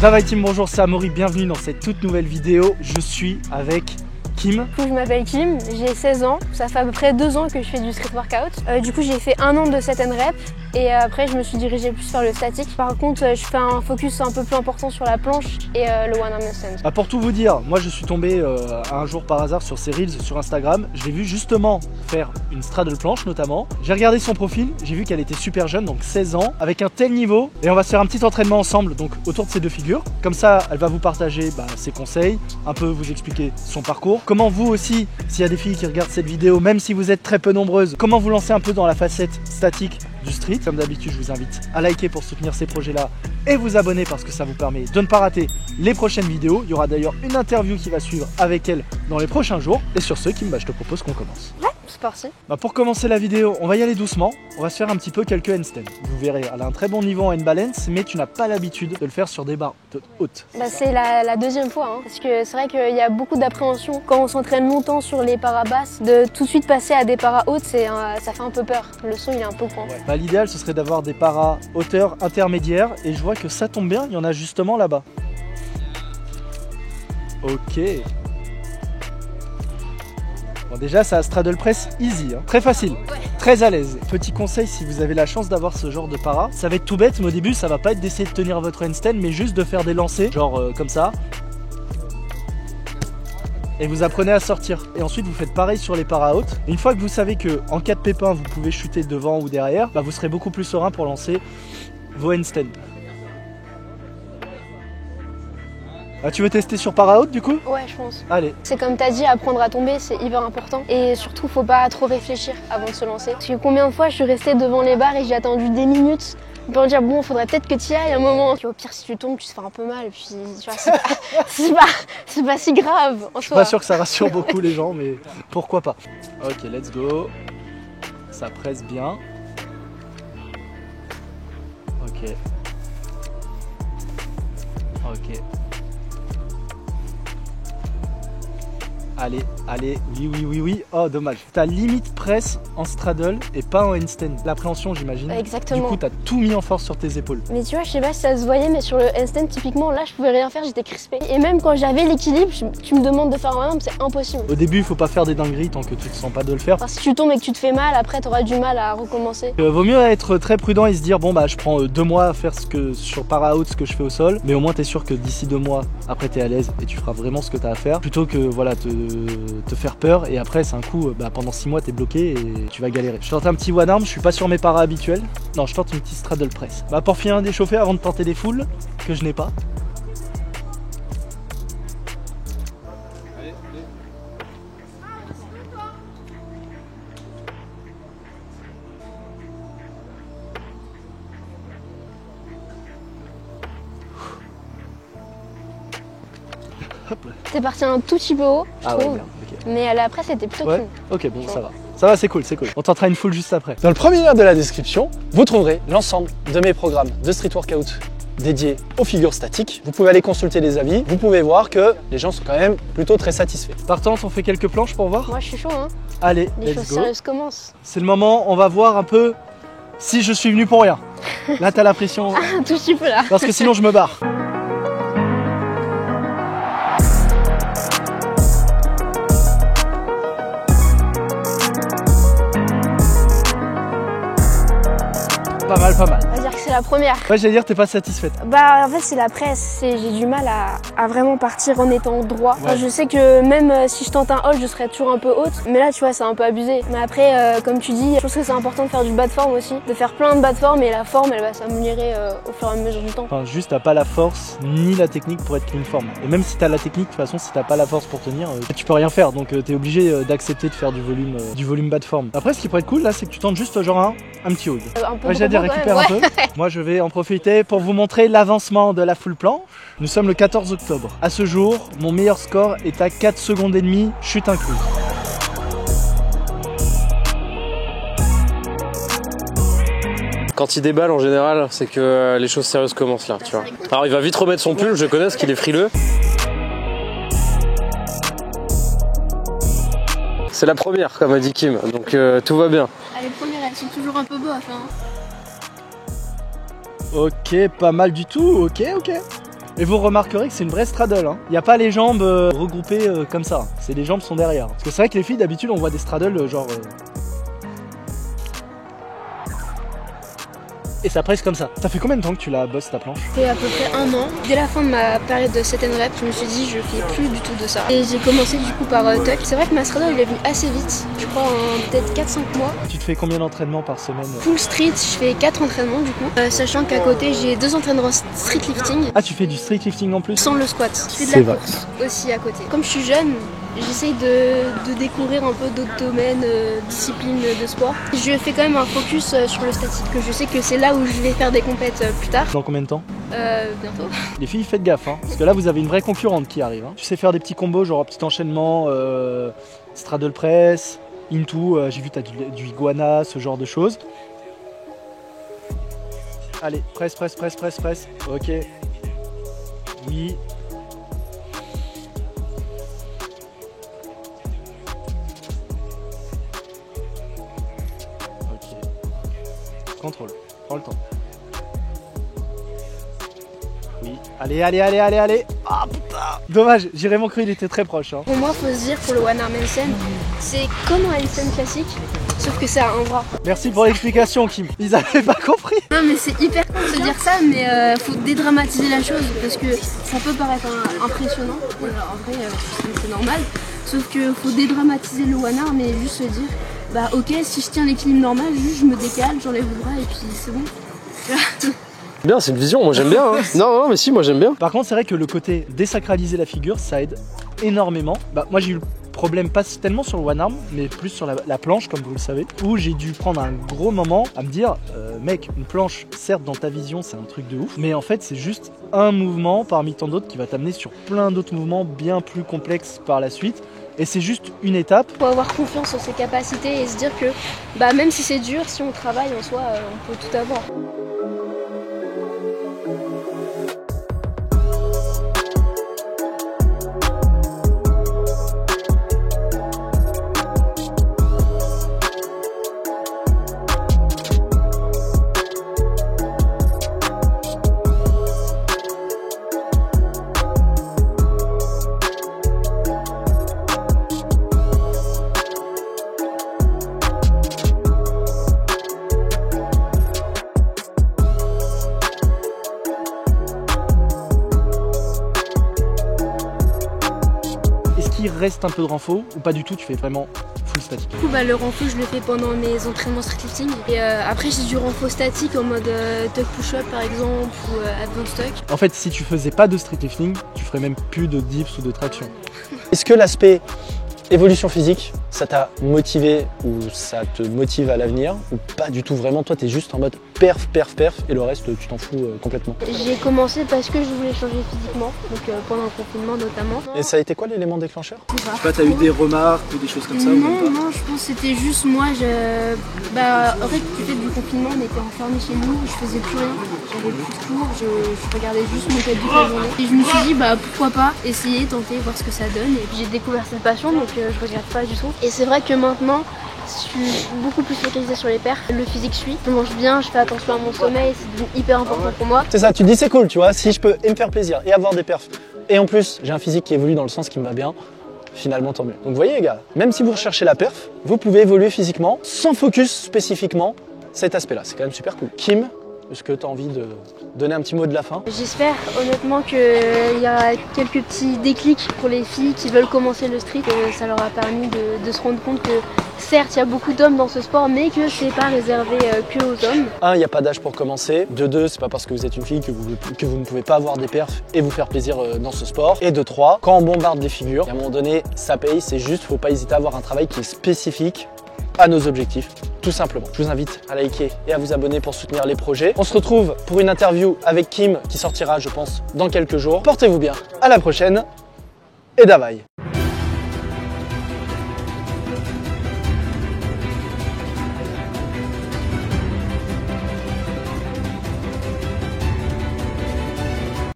Bye team, bonjour, c'est Amaury, bienvenue dans cette toute nouvelle vidéo. Je suis avec Kim. Je m'appelle Kim, j'ai 16 ans, ça fait à peu près 2 ans que je fais du street workout. Du coup j'ai fait 1 an de set and rep et après je me suis dirigée plus vers le statique. Par contre je fais un focus un peu plus important sur la planche et le one arm stand. Pour tout vous dire, moi je suis tombé un jour par hasard sur ses reels sur Instagram. Je l'ai vu justement faire une straddle planche notamment. J'ai regardé son profil, j'ai vu qu'elle était super jeune, donc 16 ans, avec un tel niveau. Et on va se faire un petit entraînement ensemble donc autour de ces deux figures. Comme ça elle va vous partager ses conseils, un peu vous expliquer son parcours. Comment vous aussi, s'il y a des filles qui regardent cette vidéo, même si vous êtes très peu nombreuses, comment vous lancer un peu dans la facette statique du street. Comme d'habitude, je vous invite à liker pour soutenir ces projets-là et vous abonner parce que ça vous permet de ne pas rater les prochaines vidéos. Il y aura d'ailleurs une interview qui va suivre avec elle dans les prochains jours. Et sur ce, Kim, je te propose qu'on commence. Ouais, c'est parti. Pour commencer la vidéo, on va y aller doucement. On va se faire un petit peu quelques handstands. Vous verrez, elle a un très bon niveau en hand balance, mais tu n'as pas l'habitude de le faire sur des barres hautes. C'est la deuxième fois, hein, parce que c'est vrai qu'il y a beaucoup d'appréhension quand on s'entraîne longtemps sur les paras basses. De tout de suite passer à des paras hautes, ça fait un peu peur. Le son il est un peu grand. Ouais. L'idéal ce serait d'avoir des paras hauteur intermédiaire et je vois que ça tombe bien, il y en a justement là-bas. Ok. Bon déjà ça straddle press easy, hein. Très facile, ouais. Très à l'aise. Petit conseil si vous avez la chance d'avoir ce genre de para, ça va être tout bête mais au début ça va pas être d'essayer de tenir votre handstand mais juste de faire des lancers, genre comme ça. Et vous apprenez à sortir. Et ensuite vous faites pareil sur les paras hautes. Et une fois que vous savez que en cas de pépin vous pouvez chuter devant ou derrière, vous serez beaucoup plus serein pour lancer vos handstands. Tu veux tester sur para haute du coup? Ouais, je pense. Allez. C'est comme tu as dit, apprendre à tomber, c'est hyper important. Et surtout, faut pas trop réfléchir avant de se lancer. Parce que combien de fois je suis restée devant les barres et j'ai attendu des minutes pour me dire bon, faudrait peut-être que tu y ailles un moment. Puis au pire, si tu tombes, tu te fais un peu mal. Puis tu vois, c'est pas si grave en soi. Je suis pas sûr que ça rassure beaucoup les gens, mais pourquoi pas. Ok, let's go. Ça presse bien. Ok. Ok. Allez, allez, oui. Oh, dommage. T'as limite presse en straddle et pas en handstand. L'appréhension, j'imagine. Exactement. Du coup, t'as tout mis en force sur tes épaules. Mais tu vois, je sais pas si ça se voyait, mais sur le handstand, typiquement, là, je pouvais rien faire, j'étais crispée. Et même quand j'avais l'équilibre, tu me demandes de faire un arme, c'est impossible. Au début, il faut pas faire des dingueries tant que tu te sens pas de le faire. Parce que si tu tombes et que tu te fais mal, après, t'auras du mal à recommencer. Vaut mieux être très prudent et se dire, bon, je prends 2 mois à faire sur para haute ce que je fais au sol. Mais au moins, t'es sûr que d'ici 2 mois, après, t'es à l'aise et tu feras vraiment ce que t'as à faire. Plutôt que, voilà, te faire peur et après c'est un coup pendant 6 mois t'es bloqué et tu vas galérer. Je tente un petit one arm, je suis pas sur mes paras habituels. Non, je tente une petite straddle press. Pour finir d'échauffer avant de tenter des foules que je n'ai pas. T'es parti un tout petit peu haut, je trouve. Ouais, merde, okay. Mais après c'était plutôt cool. Ok, bon, ça va. Ça va, c'est cool, c'est cool. On tentera une full juste après. Dans le premier lien de la description, vous trouverez l'ensemble de mes programmes de street workout dédiés aux figures statiques. Vous pouvez aller consulter les avis. Vous pouvez voir que les gens sont quand même plutôt très satisfaits. Partante, on fait quelques planches pour voir? Moi je suis chaud, hein. Allez, les let's choses go. Sérieuses commencent. C'est le moment, on va voir un peu si je suis venu pour rien. Là, t'as la pression. Un tout petit peu là. Parce que sinon, je me barre. Pas mal. On va dire que c'est la première. Ouais, j'allais dire, t'es pas satisfaite. En fait, c'est la presse. J'ai du mal à vraiment partir en étant droit. Ouais. Enfin, je sais que même si je tente un hold, je serais toujours un peu haute. Mais là, tu vois, c'est un peu abusé. Mais après, comme tu dis, je pense que c'est important de faire du bas de forme aussi. De faire plein de bas de forme et la forme, elle va s'améliorer au fur et à mesure du temps. Enfin, juste, t'as pas la force ni la technique pour être clean form. Et même si t'as la technique, de toute façon, si t'as pas la force pour tenir, tu peux rien faire. Donc, t'es obligé d'accepter de faire du volume bas de forme. Après, ce qui pourrait être cool, là, c'est que tu tentes juste genre un petit hold. Un peu Ouais, j'allais dire, récupère un peu. Moi, je vais en profiter pour vous montrer l'avancement de la full planche. Nous sommes le 14 octobre. À ce jour, mon meilleur score est à 4 secondes et demie, chute incluse. Quand il déballe en général, c'est que les choses sérieuses commencent là, tu vois. Alors il va vite remettre son pull, je connais parce qu'il est frileux. C'est la première, comme a dit Kim, donc tout va bien. Les premières, elles sont toujours un peu bof, hein. Ok, pas mal du tout, ok. Et vous remarquerez que c'est une vraie straddle. Il n'y a pas les jambes regroupées comme ça. C'est les jambes sont derrière. Parce que c'est vrai que les filles d'habitude on voit des straddles genre... Et ça presse comme ça. Ça fait combien de temps que tu la bosses ta planche? Ça fait à peu près 1 an. Dès la fin de ma période de 7 rep, je me suis dit je fais plus du tout de ça. Et j'ai commencé du coup par tuck. C'est vrai que ma straddle il est venu assez vite. Je crois en peut-être 4-5 mois. Tu te fais combien d'entraînements par semaine? Full street, je fais 4 entraînements du coup. Sachant qu'à côté j'ai 2 entraînements street lifting. Ah, tu fais du street lifting en plus? Sans le squat. Je fais de la course aussi à côté. Comme je suis jeune, j'essaye de découvrir un peu d'autres domaines, disciplines de sport. Je fais quand même un focus sur le statique, que je sais que c'est là où je vais faire des compètes plus tard. Dans combien de temps? Bientôt. Les filles, faites gaffe, hein, parce que là vous avez une vraie concurrente qui arrive. Tu sais faire des petits combos, genre petit enchaînement, straddle press, into, j'ai vu t'as du iguana, ce genre de choses. Allez, presse. Ok. Oui. Contrôle, prends le temps. Oui, allez. Ah putain. Dommage, j'ai vraiment cru il était très proche. Hein. Pour moi, faut se dire pour le one arm handstand, c'est comme un handstand classique, sauf que c'est à un bras. Merci pour l'explication Kim, ils avaient pas compris. Non mais c'est hyper con de se dire ça, mais faut dédramatiser la chose parce que ça peut paraître impressionnant, en vrai c'est normal, sauf que faut dédramatiser le one arm et juste se dire bah ok, si je tiens l'équilibre normal, juste je me décale, j'enlève le bras et puis c'est bon. Bien, c'est une vision, moi j'aime bien. Hein. Non, mais si, moi j'aime bien. Par contre, c'est vrai que le côté désacraliser la figure, ça aide énormément. Bah, moi j'ai eu le problème pas tellement sur le one arm, mais plus sur la planche, comme vous le savez, où j'ai dû prendre un gros moment à me dire, mec, une planche, certes dans ta vision, c'est un truc de ouf, mais en fait c'est juste un mouvement parmi tant d'autres qui va t'amener sur plein d'autres mouvements bien plus complexes par la suite. Et c'est juste une étape. Faut avoir confiance en ses capacités et se dire que bah, même si c'est dur, si on travaille en soi, on peut tout avoir. Il reste un peu de renfort ou pas du tout, tu fais vraiment full statique? Du coup bah, le renfort je le fais pendant mes entraînements street lifting et après j'ai du renfort statique en mode tuck push-up par exemple ou advanced tuck. En fait si tu faisais pas de street lifting, tu ferais même plus de dips ou de traction. Est-ce que l'aspect évolution physique, ça t'a motivé ou ça te motive à l'avenir ou pas du tout vraiment? Toi t'es juste en mode perf et le reste tu t'en fous complètement. J'ai commencé parce que je voulais changer physiquement, donc pendant le confinement notamment. Et ça a été quoi l'élément déclencheur? Je sais pas, t'as eu des remarques ou des choses comme ça? Non, je pense que c'était juste moi, en fait du fait du confinement on était enfermés chez nous, je faisais plus rien, j'avais plus de cours, je regardais juste mon caddie toute la journée. Et je me suis dit bah pourquoi pas essayer, tenter, voir ce que ça donne et puis j'ai découvert cette passion donc je regrette pas du tout. Et c'est vrai que maintenant je suis beaucoup plus focalisée sur les perfs, le physique suit, je mange bien, je fais attention à mon sommeil, c'est devenu hyper important pour moi. C'est ça, tu te dis c'est cool tu vois, si je peux et me faire plaisir et avoir des perfs et en plus j'ai un physique qui évolue dans le sens qui me va bien, finalement tant mieux. Donc vous voyez les gars, même si vous recherchez la perf, vous pouvez évoluer physiquement sans focus spécifiquement cet aspect là, c'est quand même super cool. Kim, est-ce que tu as envie de donner un petit mot de la fin? J'espère honnêtement qu'il y a quelques petits déclics pour les filles qui veulent commencer le street, que ça leur a permis de se rendre compte que certes il y a beaucoup d'hommes dans ce sport mais que c'est pas réservé que aux hommes. 1, il n'y a pas d'âge pour commencer. De 2, c'est pas parce que vous êtes une fille que vous ne pouvez pas avoir des perfs et vous faire plaisir dans ce sport. Et de 3, quand on bombarde des figures, à un moment donné ça paye, c'est juste, faut pas hésiter à avoir un travail qui est spécifique à nos objectifs, tout simplement. Je vous invite à liker et à vous abonner pour soutenir les projets. On se retrouve pour une interview avec Kim qui sortira, je pense, dans quelques jours. Portez-vous bien, à la prochaine et Davaï.